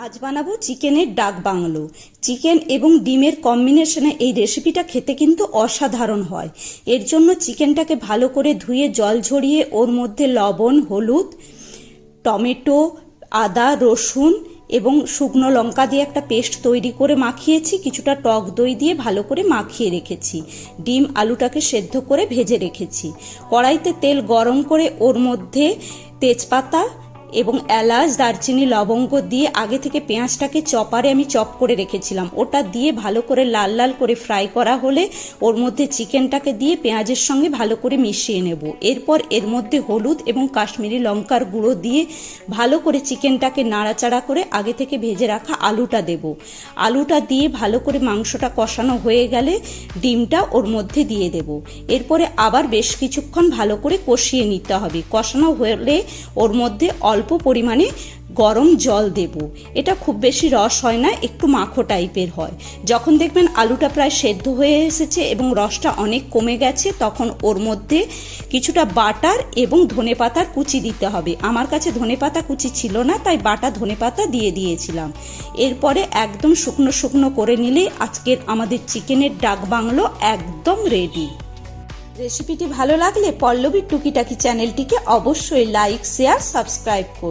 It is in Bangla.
আজ বানাবো চিকেনের ডাক বাংলো। চিকেন এবং ডিমের কম্বিনেশনে এই রেসিপিটা খেতে কিন্তু অসাধারণ হয়। এর জন্য চিকেনটাকে ভালো করে ধুয়ে জল ঝরিয়ে ওর মধ্যে লবণ, হলুদ, টমেটো, আদা, রসুন এবং শুকনো লঙ্কা দিয়ে একটা পেস্ট তৈরি করে মাখিয়েছি। কিছুটা টক দই দিয়ে ভালো করে মাখিয়ে রেখেছি। ডিম আলুটাকে সেদ্ধ করে ভেজে রেখেছি। কড়াইতে তেল গরম করে ওর মধ্যে তেজপাতা এবং এলাচ, দারচিনি, লবঙ্গ দিয়ে আগে থেকে পেঁয়াজটাকে চপারে আমি চপ করে রেখেছিলাম, ওটা দিয়ে ভালো করে লাল লাল করে ফ্রাই করা হলে ওর মধ্যে চিকেনটাকে দিয়ে পেঁয়াজের সঙ্গে ভালো করে মিশিয়ে নেব। এরপর এর মধ্যে হলুদ এবং কাশ্মীরি লঙ্কার গুঁড়ো দিয়ে ভালো করে চিকেনটাকে নাড়াচাড়া করে আগে থেকে ভেজে রাখা আলুটা দেব। আলুটা দিয়ে ভালো করে মাংসটা কষানো হয়ে গেলে ডিমটা ওর মধ্যে দিয়ে দেব। এরপরে আবার বেশ কিছুক্ষণ ভালো করে কষিয়ে নিতে হবে। কষানো হলে ওর মধ্যে অল্প পরিমাণে গরম জল দেব। এটা খুব বেশি রস হয় না, একটু মাখো টাইপের হয়। যখন দেখবেন আলুটা প্রায় সেদ্ধ হয়ে এসেছে এবং রসটা অনেক কমে গেছে, তখন ওর মধ্যে কিছুটা বাটার এবং ধনেপাতার কুচি দিতে হবে। আমার কাছে ধনেপাতা কুচি ছিল না, তাই বাটা ধনেপাতা দিয়ে দিয়েছিলাম। এরপরে একদম শুকনো শুকনো করে নিলেই আজকের আমাদের চিকেনের ডাক বাংলো একদম রেডি। রেসিপিটি ভালো লাগলে পল্লবীর টুকিটাকি চ্যানেলটিকে অবশ্যই লাইক, শেয়ার, সাবস্ক্রাইব করুন।